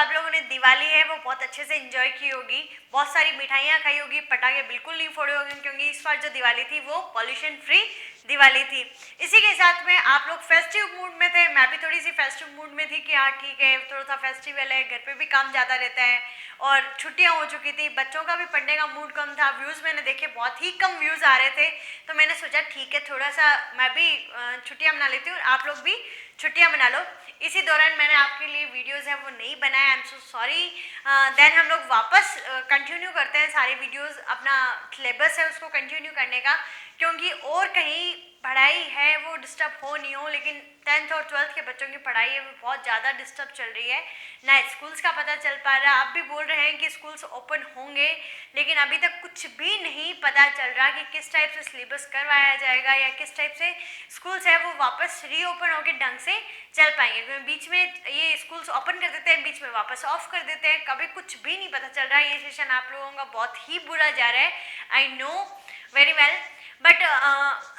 आप लोगों ने दिवाली है वो बहुत अच्छे से एंजॉय की होगी, बहुत सारी मिठाइयाँ खाई होगी, पटाखे बिल्कुल नहीं फोड़े होंगे क्योंकि इस बार जो दिवाली थी वो पॉल्यूशन फ्री दिवाली थी। इसी के साथ में आप लोग फेस्टिव मूड में थे, मैं भी थोड़ी सी फेस्टिव मूड में थी कि हाँ ठीक है थोड़ा सा फेस्टिवल है, घर पे भी काम ज़्यादा रहता है और छुट्टियाँ हो चुकी थी, बच्चों का भी पढ़ने का मूड कम था, व्यूज़ मैंने देखे बहुत ही कम व्यूज़ आ रहे थे, तो मैंने सोचा ठीक है थोड़ा सा मैं भी छुट्टियाँ मना लेती हूँ और आप लोग भी छुट्टियाँ मना लो। इसी दौरान मैंने आपके लिए वीडियोस है वो नहीं बनाए, I am so sorry. Then हम लोग वापस कंटिन्यू करते हैं सारे वीडियोस, अपना सिलेबस है उसको कंटिन्यू करने का, क्योंकि और कहीं पढ़ाई है वो डिस्टर्ब हो नहीं हो, लेकिन 10th और 12th के बच्चों की पढ़ाई है वो बहुत ज़्यादा डिस्टर्ब चल रही है ना, स्कूल्स का पता चल पा रहा है। आप भी बोल रहे हैं कि स्कूल्स ओपन होंगे, लेकिन अभी तक कुछ भी नहीं पता चल रहा कि किस टाइप से सिलेबस करवाया जाएगा या किस टाइप से स्कूल्स है वो वापस रीओपन होकर ढंग से चल पाएंगे, क्योंकि बीच में ये स्कूल्स ओपन कर देते हैं, बीच में वापस ऑफ कर देते हैं, कभी कुछ भी नहीं पता चल रहा है। ये सेशन आप लोगों का बहुत ही बुरा जा रहा है, I know very well, but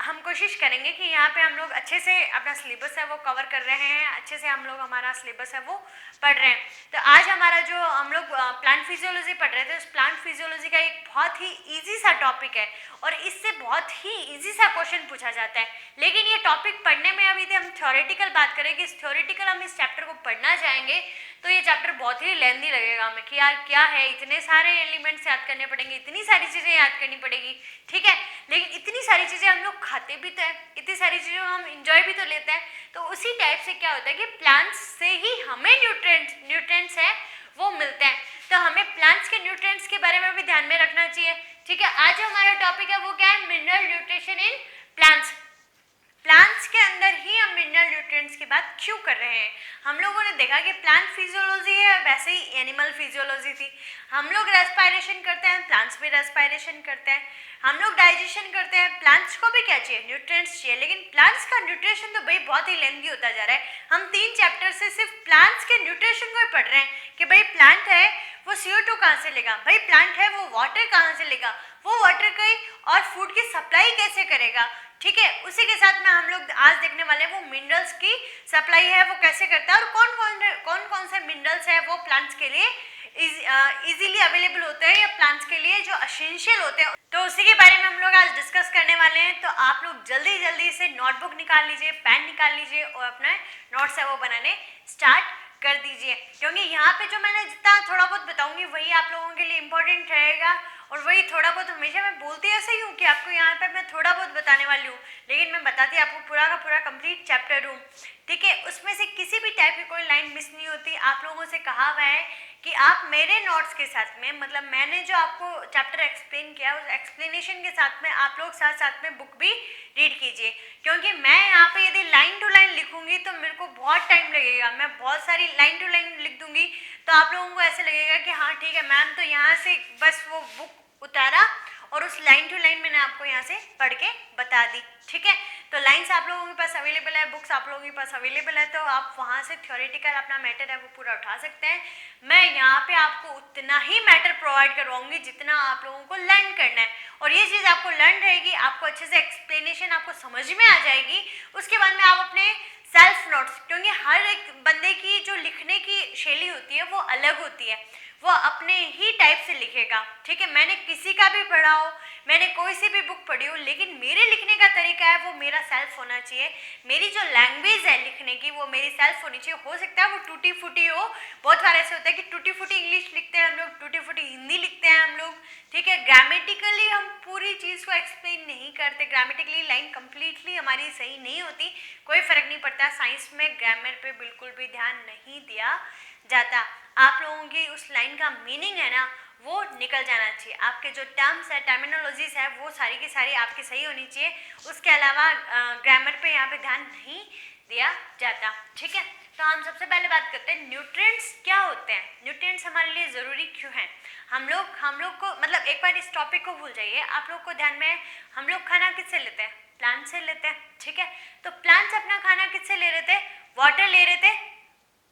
हम कोशिश करेंगे कि यहाँ पे हम लोग अच्छे से अपना सिलेबस है वो कवर कर रहे हैं, अच्छे से हम लोग हमारा सिलेबस है वो पढ़ रहे हैं। तो आज हमारा जो हम लोग प्लांट फिजियोलॉजी पढ़ रहे थे, उस प्लांट फिजियोलॉजी का एक बहुत ही इजी सा टॉपिक है और इससे बहुत ही इजी सा क्वेश्चन पूछा जाता है, लेकिन ये टॉपिक पढ़ने में अभी हम थ्योरेटिकल बात करें कि थ्योरेटिकल हम इस चैप्टर को पढ़ना चाहेंगे तो ये चैप्टर बहुत ही लेंदी लगेगा हमें कि यार क्या है, इतने सारे एलिमेंट्स याद करने पड़ेंगे, इतनी सारी चीज़ें याद करनी पड़ेगी, ठीक है, लेकिन इतनी सारी चीज़ें हम लोग खाते भी तो हैं, इतनी सारी चीज़ें हम इंजॉय भी तो लेते हैं। तो उसी टाइप से क्या होता है कि प्लांट्स से ही हमें न्यूट्रिएंट्स है वो मिलते हैं, तो हमें प्लांट्स के न्यूट्रिएंट्स के बारे में भी ध्यान में रखना चाहिए, ठीक है। आज हमारा टॉपिक है वो क्या है, mineral nutrition in plants. Plants के अंदर ही हम मिनरल न्यूट्रिएंट्स की बात क्यों कर रहे हैं। हम लोगों ने देखा कि प्लांट फिजियोलॉजी है, वैसे ही एनिमल फिजियोलॉजी थी। हम लोग रेस्पायरेशन करते हैं, प्लांट्स भी रेस्पायरेशन करते हैं, हम लोग डाइजेशन करते हैं, प्लांट्स को भी क्या चाहिए, न्यूट्रिएंट्स चाहिए, लेकिन प्लांट्स का न्यूट्रिशन तो भाई बहुत ही लेंथी होता जा रहा है। हम 3 चैप्टर से सिर्फ प्लांट्स के न्यूट्रिशन को ही पढ़ रहे हैं कि भाई प्लांट है वो CO2 कहाँ से लेगा, भाई प्लांट है वो वाटर कहाँ से लेगा, वो वाटर की और फूड की सप्लाई कैसे करेगा, ठीक है। उसी के साथ में हम लोग आज देखने वाले हैं वो मिनरल्स की सप्लाई है वो कैसे करता है और कौन कौन से मिनरल्स है वो प्लांट्स के लिए इजीली अवेलेबल होते हैं या प्लांट्स के लिए जो एसेंशियल होते हैं, तो उसी के बारे में हम लोग आज डिस्कस करने वाले हैं। तो आप लोग जल्दी जल्दी से नोटबुक निकाल लीजिए, पेन निकाल लीजिए और अपना नोट्स है वो बनाने स्टार्ट कर दीजिए, क्योंकि यहाँ पे जो मैंने जितना थोड़ा बहुत बताऊंगी वही आप लोगों के लिए इम्पोर्टेंट रहेगा और वही थोड़ा बहुत, हमेशा मैं बोलती ऐसे ही हूँ कि आपको यहाँ पे मैं थोड़ा बहुत बताने वाली हूँ, लेकिन मैं बताती आपको पूरा का पूरा कंप्लीट चैप्टर हूँ, ठीक है। उसमें से किसी भी टाइप की कोई लाइन मिस नहीं होती। आप लोगों से कहा हुआ है कि आप मेरे नोट्स के साथ में, मतलब मैंने जो आपको चैप्टर एक्सप्लेन किया उस एक्सप्लेनेशन के साथ में आप लोग साथ साथ में बुक भी रीड कीजिए, क्योंकि मैं यहाँ पे यदि लाइन टू लाइन लिखूंगी तो मेरे को बहुत टाइम लगेगा, मैं बहुत सारी लाइन टू लाइन लिख दूंगी तो आप लोगों को ऐसे लगेगा कि हाँ ठीक है मैम तो यहाँ से बस वो बुक उतारा और उस लाइन टू लाइन मैंने आपको यहाँ से पढ़ के बता दी, ठीक है। तो लाइंस आप लोगों के पास अवेलेबल है, बुक्स आप लोगों के पास अवेलेबल है, तो आप वहाँ से थ्योरेटिकल अपना मैटर है वो पूरा उठा सकते हैं। मैं यहाँ पे आपको उतना ही मैटर प्रोवाइड करवाऊंगी जितना आप लोगों को लर्न करना है, और ये चीज़ आपको लर्न रहेगी, आपको अच्छे से एक्सप्लेनेशन आपको समझ में आ जाएगी। उसके बाद में आप अपने सेल्फ नोट्स, क्योंकि हर एक बंदे की जो लिखने की शैली होती है वो अलग होती है, वो अपने ही टाइप से लिखेगा, ठीक है। मैंने किसी का भी पढ़ा हो, मैंने कोई सी भी बुक पढ़ी हो, लेकिन मेरे लिखने का तरीका है वो मेरा सेल्फ होना चाहिए, मेरी जो लैंग्वेज है लिखने की वो मेरी सेल्फ होनी चाहिए। हो सकता है वो टूटी फूटी हो, बहुत बार ऐसे होता है कि टूटी फूटी इंग्लिश लिखते हैं हम लोग, टूटी फूटी हिंदी लिखते हैं हम लोग, ठीक है। ग्रामेटिकली हम पूरी चीज़ को एक्सप्लेन नहीं करते, ग्रामेटिकली लाइन कंप्लीटली हमारी सही नहीं होती, कोई फ़र्क नहीं पड़ता, साइंस में ग्रामर पे बिल्कुल भी ध्यान नहीं दिया जाता। आप लोगों की उस लाइन का मीनिंग है ना वो निकल जाना चाहिए, आपके जो टर्म्स है टर्मिनोलॉजीज है वो सारी की सारी आपकी सही होनी चाहिए, उसके अलावा ग्रामर पे यहाँ पे ध्यान नहीं दिया जाता, ठीक है। तो हम सबसे पहले बात करते हैं न्यूट्रिएंट्स क्या होते हैं, न्यूट्रिएंट्स हमारे लिए ज़रूरी क्यों हैं। हम लोग को मतलब एक बार इस टॉपिक को भूल जाइए, आप लोग को ध्यान में, हम लोग खाना किससे लेते हैं, प्लांट से लेते हैं, ठीक है। तो प्लांट्स अपना खाना किससे ले रहे थे, वाटर ले रहे थे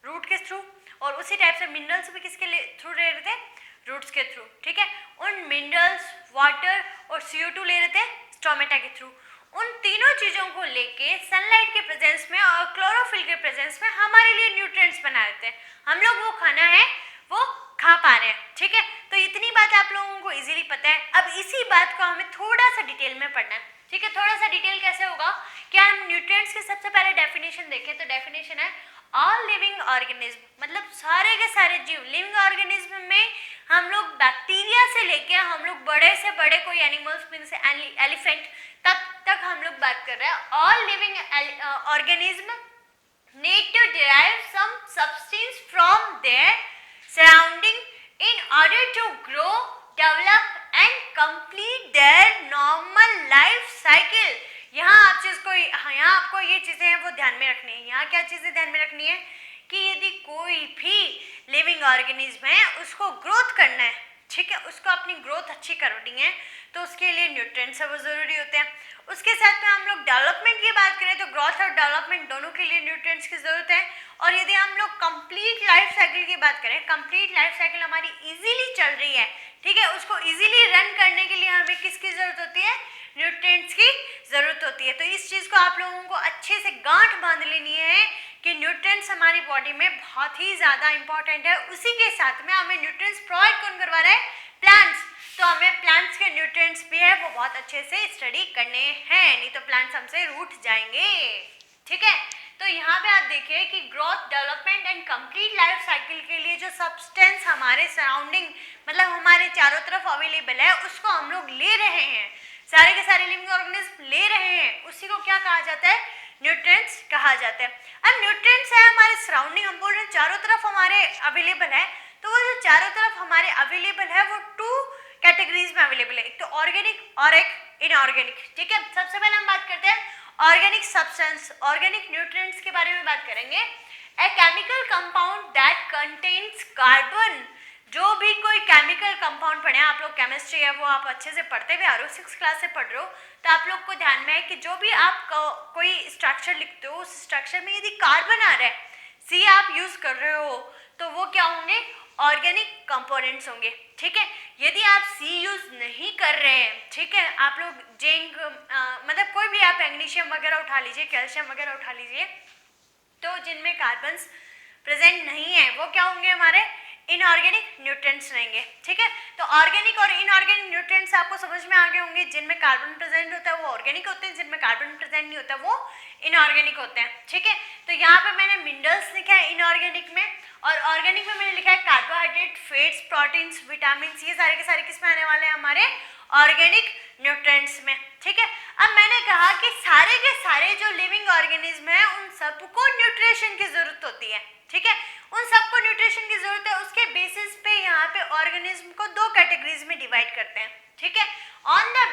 रूट के थ्रू, और उसी टाइप से मिनरल्स भी किसके थ्रू ले रहे थे, रूट्स के थ्रू, ठीक है। उन मिनरल्स वाटर और CO2 ले रहे थे स्टोमेटा के थ्रू, उन तीनों चीज़ों को लेके सनलाइट के प्रेजेंस में और क्लोरोफिल के प्रेजेंस में हमारे लिए न्यूट्रिएंट्स बना देते हैं, हम लोग वो खाना है वो खा पा रहे हैं। ठीक है, तो इतनी बात आप लोगों को इजीली पता है। अब इसी बात को हमें थोड़ा सा डिटेल में पढ़ना है। ठीक है, थोड़ा सा डिटेल कैसे होगा कि हम न्यूट्रिएंट्स के सबसे पहले डेफिनेशन देखें तो डेफिनेशन है ऑल लिविंग ऑर्गेनिज्म, मतलब सारे के सारे जीव। लिविंग ऑर्गेनिज्म में हम लोग बैक्टीरिया से लेके हम लोग बड़े से बड़े कोई एनिमल्स मीन्स एलिफेंट तक हम लोग बात कर रहे हैं। All living organism need to derive some substance from their surrounding in order to grow, develop and complete their normal life cycle। यहाँ आप चीज को यहाँ आपको ये चीजें हैं वो ध्यान में रखनी है। यहाँ क्या चीजें ध्यान में रखनी है कि यदि कोई भी लिविंग ऑर्गेनिज्म है उसको ग्रोथ करना है, ठीक है, उसको अपनी ग्रोथ अच्छी करनी है तो उसके लिए न्यूट्रिएंट्स वो जरूरी होते हैं। उसके साथ में हम लोग डेवलपमेंट की बात करें तो ग्रोथ और डेवलपमेंट दोनों के लिए न्यूट्रिएंट्स की जरूरत है। और यदि हम लोग कंप्लीट लाइफ साइकिल की बात करें, कंप्लीट लाइफ साइकिल हमारी इजीली चल रही है, ठीक है, उसको इजीली रन करने के लिए हमें किसकी जरूरत होती है, न्यूट्रिएंट्स की जरूरत होती है। तो इस चीज को आप लोगों को अच्छे से गांठ बांध लेनी है कि न्यूट्रिएंट्स हमारी बॉडी में बहुत ही ज्यादा इंपॉर्टेंट है। उसी के साथ में हमें न्यूट्रिएंट्स प्रोवाइड कौन करवा रहा है, प्लांट्स। तो हमें प्लांट्स के न्यूट्रिएंट्स भी है वो बहुत अच्छे से स्टडी करने हैं, नहीं तो प्लांट्स हमसे रूठ जाएंगे। ठीक है, तो यहाँ पे आप देखिए कि growth, development and complete life cycle के लिए जो सब्सटेंस हमारे सराउंडिंग मतलब हमारे चारों तरफ अवेलेबल है उसको हम लोग ले रहे हैं, सारे के सारे लिविंग ऑर्गेनिज्म ले रहे हैं, उसी को क्या कहा जाता है, न्यूट्रिएंट्स कहा जाता है। अब न्यूट्रिएंट्स है हमारे सराउंडिंग, हम बोल रहे हैं चारों तरफ हमारे अवेलेबल है, तो वो जो चारों तरफ हमारे अवेलेबल है वो टू कैटेगरीज में अवेलेबल है, एक तो ऑर्गेनिक और एक इनऑर्गेनिक। ठीक है, सबसे पहले हम बात करते हैं ऑर्गेनिक सब्सटेंस, ऑर्गेनिक न्यूट्रिएंट्स के बारे में बात करेंगे। A chemical compound that contains carbon, जो भी कोई केमिकल कंपाउंड पढ़े आप लोग, केमिस्ट्री है वो आप अच्छे से पढ़ते हुए आ रहे हो, 6th क्लास से पढ़ रहे हो, तो आप लोग को ध्यान में है कि जो भी आप कोई स्ट्रक्चर लिखते हो उस स्ट्रक्चर में यदि कार्बन आ रहा है, सी आप यूज कर रहे हो, तो वो क्या होंगे, ऑर्गेनिक कंपोनेंट्स होंगे। ठीक है, यदि आप सी यूज नहीं कर रहे हैं, ठीक है, आप लोग जिंक मतलब कोई भी आप मैग्नीशियम वगैरह उठा लीजिए, कैल्शियम वगैरह उठा लीजिए, तो जिनमें कार्बन्स प्रेजेंट नहीं है वो क्या होंगे, हमारे इनऑर्गेनिक न्यूट्रिएंट्स रहेंगे। ठीक है, तो ऑर्गेनिक और इनऑर्गेनिक न्यूट्रिएंट्स आपको समझ में आ गए होंगे, जिनमें कार्बन प्रेजेंट होता है वो ऑर्गेनिक होते हैं, जिनमें कार्बन प्रेजेंट नहीं होता वो इनऑर्गेनिक होते हैं। ठीक है, तो यहाँ पे मैंने मिनरल्स लिखा है इनऑर्गेनिक में, और ऑर्गेनिक में मैंने लिखा है कार्बोहाइड्रेट, फैट्स, प्रोटीन्स, विटामिन, ये सारे के सारे किस में आने वाले हैं, हमारे ऑर्गेनिक न्यूट्रिएंट्स में। ठीक है, अब मैंने कहा कि सारे के सारे जो लिविंग ऑर्गेनिज्म है उन सबको न्यूट्रिशन की जरूरत होती है। ठीक है, उन सबको न्यूट्रिशन की जरूरत है, उसके बेसिस पे यहाँ पे ऑर्गेनिज्म को दो कैटेगरीज में डिवाइड करते हैं। ठीक है, on the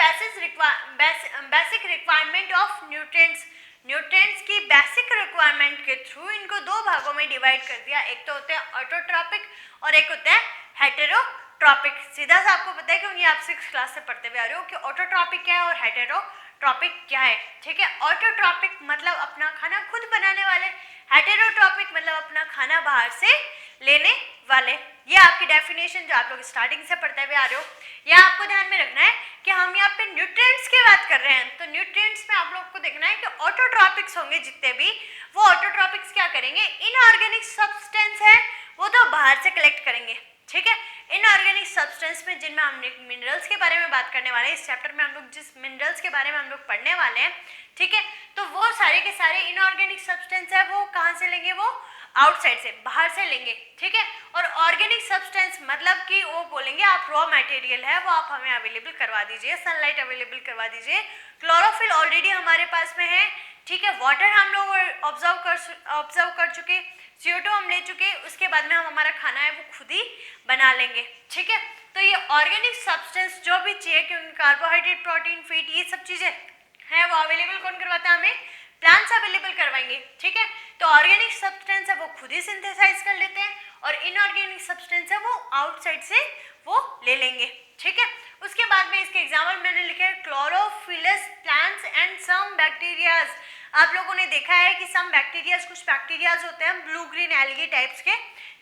basic requirement of nutrients, nutrients की बेसिक रिक्वायरमेंट के थ्रू इनको दो भागों में डिवाइड कर दिया, एक तो होते हैं ऑटोट्रॉपिक और एक होता है हेटेरोट्रॉपिक। सीधा सा आपको पता है क्योंकि आप 6th क्लास से पढ़ते हुए आ रहे हो कि ऑटोट्रॉपिक क्या है और हेटेरोट्रॉपिक क्या है। ठीक है, ऑटोट्रॉपिक मतलब अपना खाना खुद बनाने वाले, हेटेरोट्रॉपिक मतलब अपना खाना बाहर से लेने वाले। ये आपकी डेफिनेशन जो आप लोग स्टार्टिंग से पढ़ते हुए आ रहे हो, यह आपको ध्यान में रखना है कि हम यहाँ पे न्यूट्रिएंट्स की बात कर रहे हैं, तो न्यूट्रिएंट्स में आप लोग को देखना है कि ऑटोट्रॉपिक्स होंगे जितने भी, वो ऑटोट्रॉपिक्स क्या करेंगे, इनऑर्गेनिक सब्सटेंस है वो तो बाहर से कलेक्ट करेंगे। ठीक है, इनऑर्गेनिक सब्सटेंस में जिनमें हम मिनरल्स के बारे में बात करने वाले हैं, इस चैप्टर में हम लोग जिस मिनरल्स के बारे में हम लोग पढ़ने वाले हैं, ठीक है, तो वो सारे के सारे इनऑर्गेनिक सब्सटेंस है वो कहाँ से लेंगे, वो आउटसाइड से, बाहर से लेंगे। ठीक है, और ऑर्गेनिक सब्सटेंस मतलब कि वो बोलेंगे आप रॉ मटेरियल है वो आप हमें अवेलेबल करवा दीजिए, सनलाइट अवेलेबल करवा दीजिए, क्लोरोफिल ऑलरेडी हमारे पास में है। ठीक है, वाटर हम लोग ऑब्जर्व कर चुके, CO2 हम ले चुके, उसके बाद में हम हमारा खाना है वो खुद ही बना लेंगे। ठीक है, तो ये ऑर्गेनिक सब्सटेंस जो भी चाहिए, क्योंकि कार्बोहाइड्रेट, प्रोटीन, फैट ये सब चीजें हैं वो अवेलेबल कौन करवाता है, हमें प्लांट्स अवेलेबल करवाएंगे। ठीक है, तो ऑर्गेनिक सब्सटेंस है वो खुद ही सिंथेसाइज कर लेते हैं और इनऑर्गेनिक सब्सटेंस है वो आउटसाइड से वो ले लेंगे। ठीक है, उसके बाद में इसके एग्जाम्पल मैंने लिखे हैं chlorophyllous plants and some bacterias. आप लोगों ने देखा है कि सम बैक्टीरियाज, कुछ बैक्टीरियाज होते हैं ब्लू ग्रीन एल्गी टाइप्स के,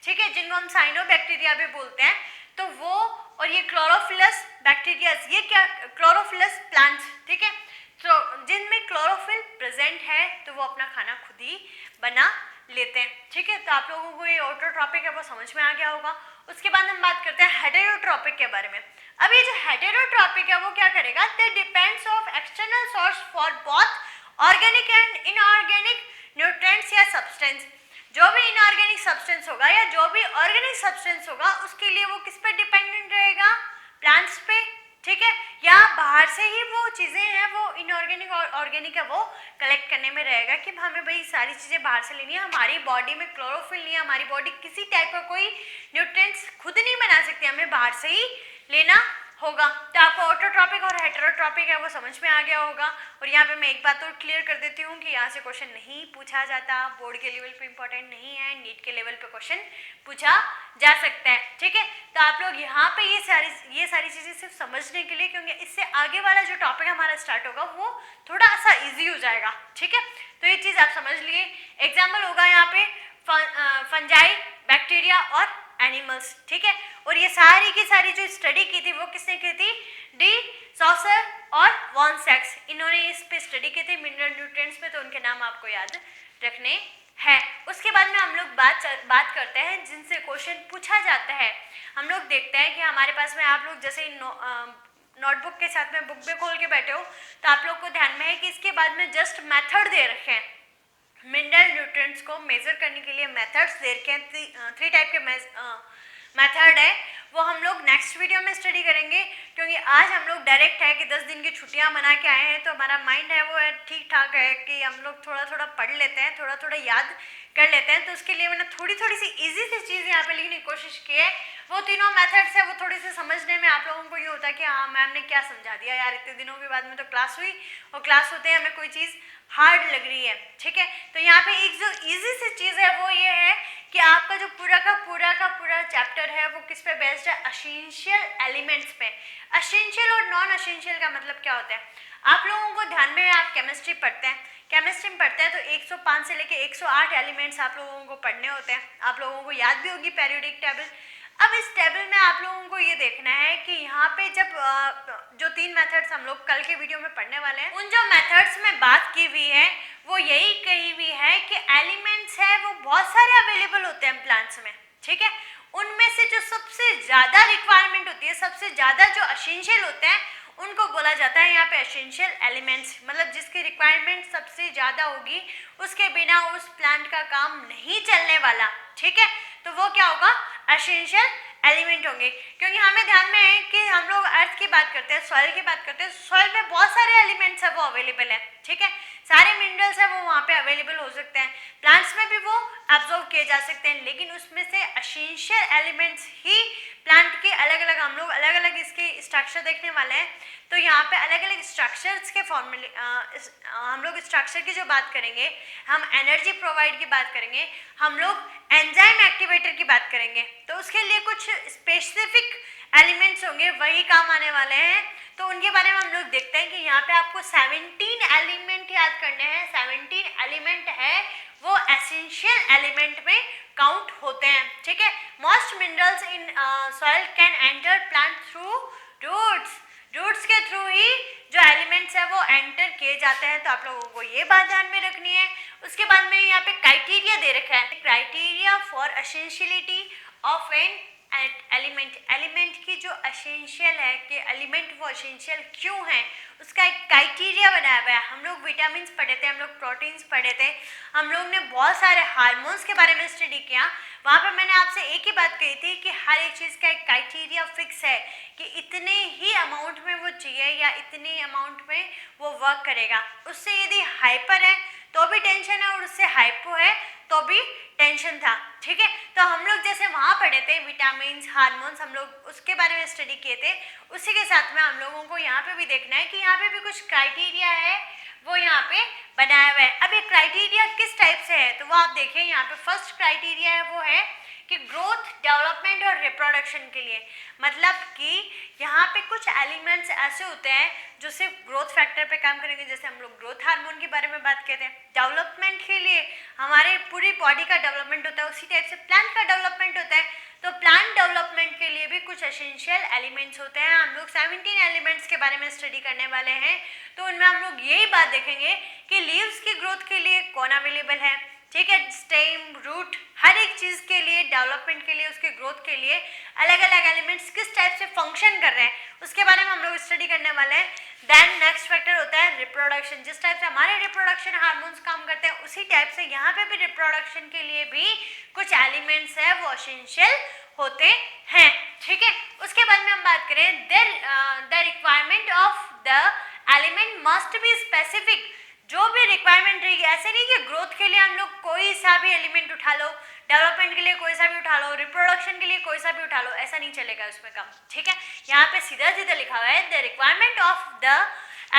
ठीक है, जिनको हम साइनोबैक्टीरिया भी बोलते हैं, तो वो और ये क्लोरोफिलस बैक्टीरियाज, ये क्या क्लोरोफिलस प्लांट्स। ठीक है, तो जिनमें क्लोरोफिल प्रेजेंट है तो वो अपना खाना खुद ही बना लेते हैं, ठीक है। तो आप लोगों को ये ऑटोट्रॉपिक है वो समझ में आ गया होगा। उसके बाद हम बात करते हैं हेटेरोट्रॉपिक के बारे में। अब ये जो हेटेरोट्रॉपिक है वो क्या करेगा, they depends of external source for both organic and inorganic nutrients या सब्सटेंस। जो भी इनऑर्गेनिक सब्सटेंस होगा या जो भी ऑर्गेनिक सब्सटेंस होगा उसके लिए वो किस पे डिपेंडेंट रहेगा, प्लांट्स पे, ठीक है। या बाहर से ही वो चीज़ें हैं वो इनऑर्गेनिक और ऑर्गेनिक है वो कलेक्ट करने में रहेगा कि हमें भाई सारी चीज़ें बाहर से लेनी है। हमारी बॉडी में क्लोरोफिल नहीं है, हमारी बॉडी किसी टाइप का कोई न्यूट्रिएंट्स खुद नहीं बना सकती, हमें बाहर से ही लेना होगा। तो आपको ऑटोट्रॉपिक और हेटेरोट्रॉपिक है वो समझ में आ गया होगा। और यहाँ पे मैं एक बात और क्लियर कर देती हूँ कि यहाँ से क्वेश्चन नहीं पूछा जाता, बोर्ड के लेवल पे इंपॉर्टेंट नहीं है, नीट के लेवल पे क्वेश्चन पूछा जा सकता है, ठीक है। तो आप लोग यहाँ पे ये सारी चीज़ें सिर्फ समझने के लिए, क्योंकि इससे आगे वाला जो टॉपिक हमारा स्टार्ट होगा वो थोड़ा सा ईजी हो जाएगा, ठीक है। तो ये चीज़ आप समझ लिए। एग्जाम्पल होगा यहाँ पे फंजाई, बैक्टीरिया और एनिमल्स, ठीक है। और ये सारी की सारी जो स्टडी की थी वो किसने की थी, डी सॉसर और वॉन सैक्स, इन्होंने इस पे स्टडी की थी मिनरल न्यूट्रिएंट्स पे, तो उनके नाम आपको याद रखने हैं। उसके बाद में हम लोग बात करते हैं जिनसे क्वेश्चन पूछा जाता है। हम लोग देखते हैं कि हमारे पास में आप लोग जैसे नोटबुक के साथ में बुक पे खोल के बैठे हो तो आप लोग को ध्यान में है कि इसके बाद में जस्ट मेथड दे रखे हैं। मिनरल न्यूट्रिएंट्स को मेजर करने के लिए मेथड्स दे रखे हैं, 3 टाइप के मेथड है, वो हम लोग नेक्स्ट वीडियो में स्टडी करेंगे। क्योंकि आज हम लोग डायरेक्ट है कि 10 दिन की छुट्टियां मना के आए हैं तो हमारा माइंड है वो ठीक ठाक है कि हम लोग थोड़ा थोड़ा पढ़ लेते हैं, थोड़ा थोड़ा याद कर लेते हैं। तो उसके लिए मैंने थोड़ी सी इजी सी चीज़ यहाँ पे लिखने की कोशिश की है। वो तीनों मेथड्स है वो थोड़ी सी समझने में आप लोगों को ये होता है कि हाँ मैम ने क्या समझा दिया यार, इतने दिनों के बाद में तो क्लास हुई और क्लास होते हैं हमें कोई चीज़ हार्ड लग रही है, ठीक है। तो यहाँ पे एक जो इजी सी चीज़ है वो ये है कि आपका जो पूरा का पूरा चैप्टर है वो किस पे बेस्ड है, एसेंशियल एलिमेंट्स पे। एसेंशियल और नॉन एसेंशियल का मतलब क्या होता है, आप लोगों को ध्यान में, आप केमिस्ट्री पढ़ते हैं, केमिस्ट्री में पढ़ते हैं तो 105 से लेके 108 एलिमेंट्स आप लोगों को पढ़ने होते हैं। आप लोगों को याद भी होगी पीरियोडिक टेबल। अब इस टेबल में आप लोगों को ये देखना है कि यहाँ पे जब जो 3 मेथड्स हम लोग कल के वीडियो में पढ़ने वाले हैं, उन जो मेथड्स में बात की हुई है वो यही कही हुई है कि एलिमेंट्स है वो बहुत सारे अवेलेबल होते हैं प्लांट्स में, ठीक है। उनमें से जो सबसे ज़्यादा रिक्वायरमेंट होती है, सबसे ज़्यादा जो एसेंशियल होते हैं उनको बोला जाता है यहाँ पे एसेंशियल एलिमेंट्स। मतलब जिसकी रिक्वायरमेंट सबसे ज़्यादा होगी उसके बिना उस प्लांट का काम नहीं चलने वाला, ठीक है। तो वो क्या होगा, एसेंशियल एलिमेंट होंगे। क्योंकि हमें ध्यान में है कि हम लोग अर्थ की बात करते हैं, सॉइल की बात करते हैं, सॉइल में बहुत सारे एलिमेंट्स है वो अवेलेबल है, ठीक है। सारे मिनरल्स है वो वहाँ पे अवेलेबल हो सकते हैं, प्लांट्स में भी वो एब्जॉर्ब किए जा सकते हैं, लेकिन उसमें से एसेंशियल एलिमेंट्स ही प्लांट के अलग अलग, हम लोग अलग अलग इसके स्ट्रक्चर देखने वाले हैं। तो यहाँ पे अलग अलग स्ट्रक्चर्स के फॉर्मूले, हम लोग स्ट्रक्चर की जो बात करेंगे, हम एनर्जी प्रोवाइड की बात करेंगे, हम लोग एंजाइम एक्टिवेटर की बात करेंगे, तो उसके लिए कुछ स्पेसिफिक एलिमेंट्स होंगे वही काम आने वाले हैं। तो उनके बारे में हम लोग देखते हैं कि यहाँ पे आपको 17 एलिमेंट याद करने हैं। 17 एलिमेंट है वो एसेंशियल एलिमेंट में काउंट होते हैं, ठीक है। Most minerals in soil can enter plant through roots, roots के थ्रू ही जो एलिमेंट्स है वो एंटर किए जाते हैं। तो आप लोगों को ये बात ध्यान में रखनी है। उसके बाद में यहाँ पे क्राइटेरिया दे रखा है, criteria for essentiality of an element. Element की जो एसेंशियल है कि एलिमेंट वो एसेंशियल क्यों है उसका एक क्राइटेरिया बनाया हुआ है। हम लोग विटामिन्स पढ़े थे, हम लोग प्रोटीन्स पढ़े थे, हम लोग ने बहुत सारे हार्मोन्स के बारे में स्टडी किया। वहाँ पर मैंने आपसे एक ही बात कही थी कि हर एक चीज़ का एक क्राइटेरिया फिक्स है कि इतने ही अमाउंट में वो चाहिए या इतने अमाउंट में वो वर्क करेगा। उससे यदि हाइपर है तो भी टेंशन है और उससे हाइपो है तो भी टेंशन था, ठीक है। तो हम लोग जैसे वहाँ पढ़े थे विटामिन्स, हार्मोन्स, हम लोग उसके बारे में स्टडी किए थे। उसी के साथ में हम लोगों को यहाँ पे भी देखना है कि यहाँ पे भी कुछ क्राइटेरिया है वो यहाँ पे बनाया हुआ है। अब ये क्राइटेरिया किस टाइप से है तो वो आप देखिए, यहाँ पे फर्स्ट क्राइटेरिया है वो है कि ग्रोथ, डेवलपमेंट और रिप्रोडक्शन के लिए। मतलब कि यहाँ पे कुछ एलिमेंट्स ऐसे होते हैं जो सिर्फ ग्रोथ फैक्टर पे काम करेंगे, जैसे हम लोग ग्रोथ हार्मोन के बारे में बात करते हैं। डेवलपमेंट के लिए हमारे पूरी बॉडी का डेवलपमेंट होता है, उसी टाइप से प्लांट का डेवलपमेंट होता है। तो प्लांट डेवलपमेंट के लिए भी कुछ कुछ एसेंशियल एलिमेंट्स होते हैं। हम लोग 17 एलिमेंट्स के बारे में स्टडी करने वाले हैं। तो उनमें हम लोग यही बात देखेंगे कि लीव्स की ग्रोथ के लिए कौन अवेलेबल है, ठीक है, स्टेम, रूट, हर एक चीज़ के लिए, डेवलपमेंट के लिए, उसके ग्रोथ के लिए अलग अलग एलिमेंट्स किस टाइप से फंक्शन कर रहे हैं उसके बारे में हम लोग स्टडी करने वाले हैं। देन नेक्स्ट फैक्टर होता है रिप्रोडक्शन। जिस टाइप से हमारे रिप्रोडक्शन हार्मोन्स काम करते हैं उसी टाइप से यहाँ पे भी रिप्रोडक्शन के लिए भी कुछ एलिमेंट्स है वो एसेंशियल होते हैं, ठीक है। उसके बाद में हम बात करें the requirement of the element must be specific. जो भी रिक्वायरमेंट रहेगी, ऐसे नहीं कि ग्रोथ के लिए हम लोग कोई सा भी एलिमेंट उठा लो, डेवलपमेंट के लिए कोई सा भी उठा लो, रिप्रोडक्शन के लिए कोई सा भी उठा लो, ऐसा नहीं चलेगा उसमें काम, ठीक है। यहाँ पे सीधा सीधा लिखा हुआ है the requirement of the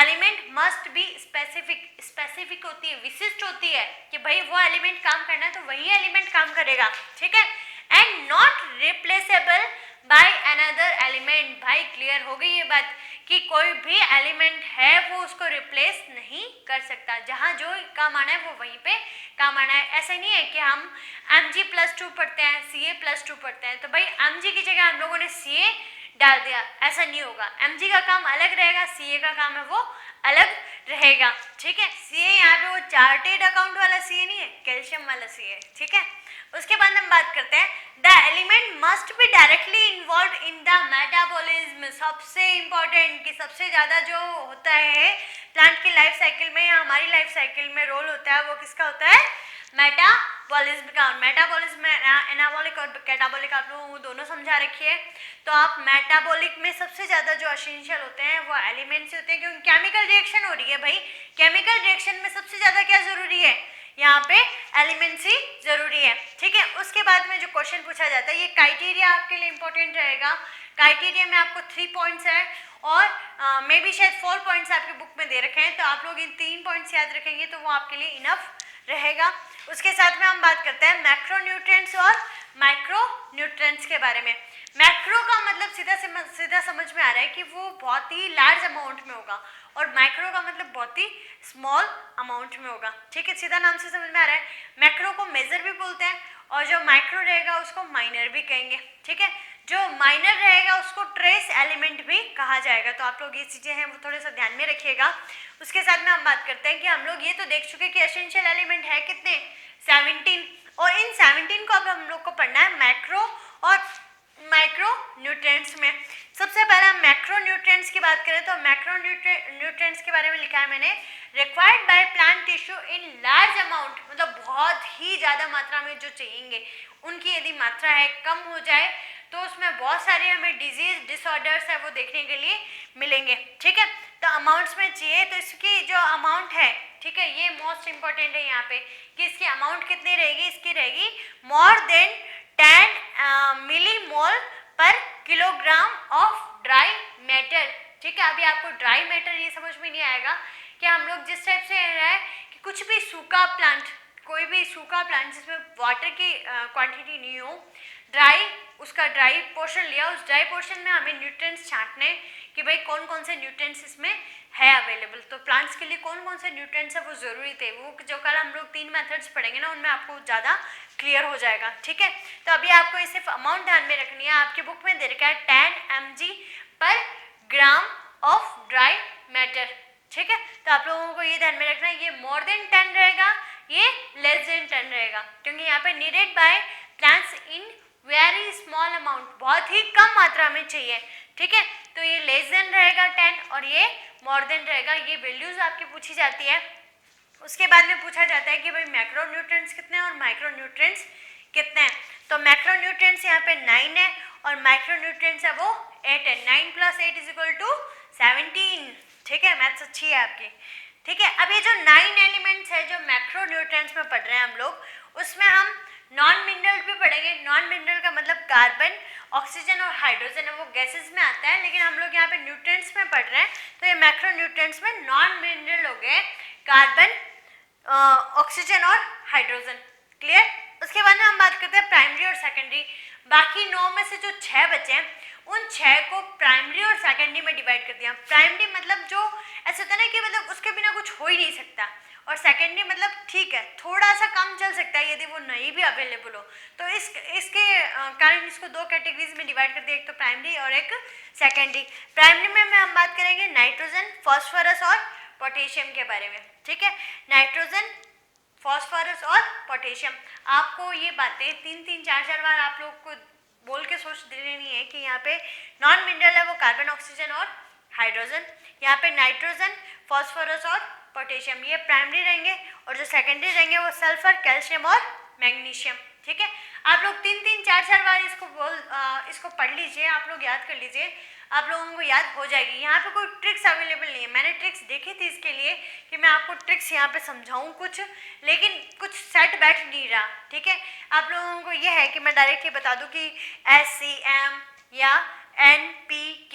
element must be specific. Specific होती है, विशिष्ट होती है कि भाई वो एलिमेंट काम करना है तो वही एलिमेंट काम करेगा, ठीक है। And not replaceable by another element. भाई क्लियर हो गई ये बात कि कोई भी एलिमेंट है वो उसको रिप्लेस नहीं कर सकता। जहाँ जो काम आना है वो वहीं पे काम आना है। ऐसा नहीं है कि हम Mg+2 पढ़ते हैं, Ca+2 पढ़ते हैं तो भाई Mg की जगह हम लोगों ने Ca डाल दिया, ऐसा नहीं होगा। Mg का काम अलग रहेगा, Ca का काम है वो अलग रहेगा, ठीक है। Ca यहाँ पे वो चार्टेड अकाउंट वाला Ca नहीं है, कैल्शियम वाला Ca है, ठीक है। उसके बाद हम बात करते हैं the element must be directly involve in the metabolism. सबसे इंपॉर्टेंट कि सबसे ज़्यादा जो होता है प्लांट की लाइफ साइकिल में या हमारी लाइफ साइकिल में रोल होता है वो किसका होता है, मेटाबॉलिज्म का। मेटाबॉलिज्म में एनाबॉलिक और कैटाबॉलिक आप लोगों को दोनों समझा रखिए। तो आप मेटाबॉलिक में सबसे ज़्यादा जो एसेंशियल होते हैं वो एलिमेंट्स होते हैं क्योंकि केमिकल रिएक्शन हो रही है। भाई केमिकल रिएक्शन में सबसे ज़्यादा क्या ज़रूरी है, यहाँ पे एलिमेंट्स ही जरूरी है, ठीक है। उसके बाद में जो क्वेश्चन पूछा जाता है, ये क्राइटेरिया आपके लिए इंपॉर्टेंट रहेगा। क्राइटेरिया में आपको 3 पॉइंट्स है और मे बी शायद 4 पॉइंट्स आपके बुक में दे रखे हैं, तो आप लोग इन 3 पॉइंट्स याद रखेंगे तो वो आपके लिए इनफ रहेगा। उसके साथ में हम बात करते हैं मैक्रोन्यूट्रिएंट्स और माइक्रोन्यूट्रिएंट्स के बारे में। मैक्रो का मतलब सीधा समझ में आ रहा है कि वो बहुत ही लार्ज अमाउंट में होगा और माइक्रो का मतलब बहुत ही स्मॉल अमाउंट में होगा, ठीक है। सीधा नाम से समझ में आ रहा है। मैक्रो को मेजर भी बोलते हैं और जो माइक्रो रहेगा उसको माइनर भी कहेंगे, ठीक है। जो माइनर रहेगा उसको ट्रेस एलिमेंट भी कहा जाएगा। तो आप लोग ये चीज़ें हैं वो थोड़े सा ध्यान में रखिएगा। उसके साथ में हम बात करते हैं कि हम लोग ये तो देख चुके कि एसेंशियल एलिमेंट है कितने, 17, और इन 17 को अब हम लोग को पढ़ना है मैक्रो और माइक्रो न्यूट्रिएंट्स में। सबसे पहले हम मैक्रो न्यूट्रिएंट्स की बात करें तो मैक्रो न्यूट्रिएंट्स के बारे में लिखा है मैंने, required by plant tissue in large amount, मतलब बहुत ही ज़्यादा मात्रा में जो चाहिएंगे उनकी यदि मात्रा है कम हो जाए तो उसमें बहुत सारे हमें डिजीज डिसऑर्डर्स है वो देखने के लिए मिलेंगे, ठीक है। तो अमाउंट्स में चाहिए तो इसकी जो अमाउंट है, ठीक है, ये मोस्ट इंपॉर्टेंट है यहाँ पे कि इसकी अमाउंट कितनी रहेगी, इसकी रहेगी मोर देन 10 मिलीमोल पर किलोग्राम ऑफ ड्राई मैटर, ठीक है। अभी आपको ड्राई मैटर ये समझ में नहीं आएगा कि हम लोग जिस टाइप से है कि कुछ भी सूखा प्लांट, कोई भी सूखा प्लांट जिसमें वाटर की क्वांटिटी नहीं हो, उसका ड्राई पोर्शन लिया, उस ड्राई पोर्शन में हमें न्यूट्रिएंट्स छांटने कि भाई कौन कौन से न्यूट्रिएंट्स इसमें है अवेलेबल, तो प्लांट्स के लिए कौन कौन से न्यूट्रिएंट्स है वो ज़रूरी थे। वो जो कल हम लोग 3 मेथड्स पढ़ेंगे ना उनमें आपको ज़्यादा क्लियर हो जाएगा, ठीक है। तो अभी आपको ये सिर्फ अमाउंट ध्यान में रखनी है। आपके बुक में दे रखा है 10 mg पर ग्राम ऑफ ड्राई मैटर, ठीक है। तो आप लोगों को ये ध्यान में रखना है, ये मोर देन 10 रहेगा, ये लेस देन 10 रहेगा, क्योंकि यहाँ पे needed by plants in very small amount, बहुत ही कम मात्रा में चाहिए, ठीक है। तो ये लेस देन रहेगा 10 और ये मोर देन रहेगा। ये वैल्यूज आपकी पूछी जाती है। उसके बाद में पूछा जाता है कि भाई मैक्रो न्यूट्रिएंट्स कितने हैं और माइक्रो न्यूट्रिएंट्स कितने हैं। तो मैक्रो न्यूट्रिएंट्स यहाँ पे 9 है और माइक्रो न्यूट्रिएंट्स है वो 8 है। 9 + 8 = 17, ठीक है। मैथ्स अच्छी है आपकी, ठीक है। अब ये जो 9 एलिमेंट्स है जो मैक्रो न्यूट्रिएंट्स में पढ़ रहे हैं हम लोग, उसमें हम नॉन मिनरल भी पढ़ेंगे। नॉन मिनरल का मतलब कार्बन, ऑक्सीजन और हाइड्रोजन है, वो गैसेस में आता है, लेकिन हम लोग यहाँ पे न्यूट्रिएंट्स में पढ़ रहे हैं तो ये मैक्रो न्यूट्रिएंट्स में नॉन मिनरल हो गए, कार्बन, ऑक्सीजन और हाइड्रोजन, क्लियर। उसके बाद में हम बात करते हैं प्राइमरी और सेकेंडरी। बाकी 9 में से जो 6 बचे हैं उन 6 को प्राइमरी और सेकेंडरी में डिवाइड कर दिया। प्राइमरी मतलब जो ऐसा होता है ना कि मतलब उसके बिना कुछ हो ही नहीं सकता, और सेकेंडरी मतलब ठीक है, थोड़ा सा कम चल सकता है यदि वो नहीं भी अवेलेबल हो। तो इसके कारण इसको दो कैटेगरीज में डिवाइड कर दिया, एक तो प्राइमरी और एक सेकेंडरी। प्राइमरी में हम बात करेंगे नाइट्रोजन, फॉस्फोरस और पोटेशियम के बारे में, ठीक है। नाइट्रोजन, फॉस्फोरस और पोटेशियम, आपको ये बातें तीन तीन चार चार बार आप लोग को बोल के सोच देनी है कि यहाँ पे नॉन मिनरल है वो कार्बन, ऑक्सीजन और हाइड्रोजन। यहाँ पे नाइट्रोजन, फॉस्फोरस और पोटेशियम ये प्राइमरी रहेंगे, और जो सेकेंडरी रहेंगे वो सल्फर, कैल्शियम और मैग्नीशियम, ठीक है। आप लोग तीन तीन चार चार बार इसको पढ़ लीजिए, आप लोग याद कर लीजिए, आप लोगों को याद हो जाएगी। यहाँ पे कोई ट्रिक्स अवेलेबल नहीं है, मैंने ट्रिक्स देखी थी इसके लिए कि मैं आपको ट्रिक्स यहाँ पे समझाऊँ कुछ, लेकिन कुछ सेट बैठ नहीं रहा, ठीक है। आप लोगों को यह है कि मैं डायरेक्ट ये बता दूँ कि SCM या NPK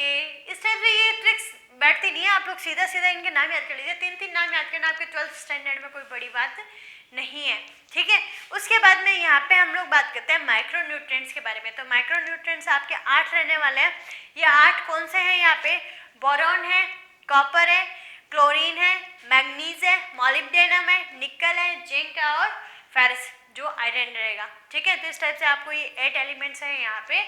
इस टाइप से ये ट्रिक्स बैठती नहीं है, आप लोग सीधा सीधा इनके नाम याद कर लीजिए। तीन तीन नाम याद करना आपके 12th स्टैंडर्ड में कोई बड़ी बात नहीं है, ठीक है। उसके बाद में यहाँ पे हम लोग बात करते हैं माइक्रो न्यूट्रिएंट्स के बारे में। तो माइक्रो न्यूट्रिएंट्स आपके 8 रहने वाले हैं। ये 8 कौन से हैं? यहाँ पे बोरॉन है, कॉपर है, क्लोरीन है, मैग्नीज है, मॉलिब्डेनम है, निकल है, जिंक है और फेरस जो आयरन रहेगा, ठीक है। तो इस टाइप से आपको ये 8 एलिमेंट्स हैं यहाँ पे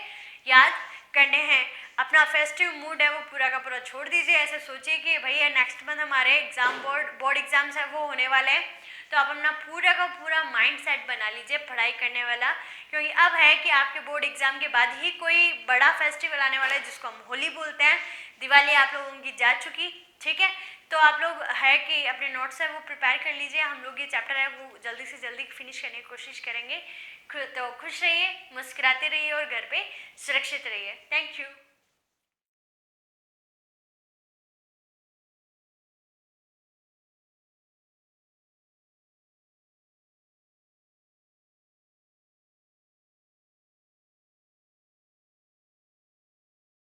याद करने हैं। अपना फेस्टिव मूड है वो पूरा का पूरा छोड़ दीजिए, ऐसे सोचिए कि भैया नेक्स्ट मंथ हमारे एग्जाम बोर्ड एग्जाम्स है वो होने वाले हैं, तो आप अपना पूरा का पूरा माइंड सेट बना लीजिए पढ़ाई करने वाला, क्योंकि अब है कि आपके बोर्ड एग्जाम के बाद ही कोई बड़ा फेस्टिवल आने वाला है जिसको हम होली बोलते हैं। दिवाली आप लोगों की जा चुकी, ठीक है। तो आप लोग है कि अपने नोट्स है वो प्रिपेयर कर लीजिए, हम लोग ये चैप्टर है वो जल्दी से जल्दी फिनिश करने की कोशिश करेंगे। तो खुश रहिए, मुस्कुराते रहिए और घर पे सुरक्षित रहिए। Thank you.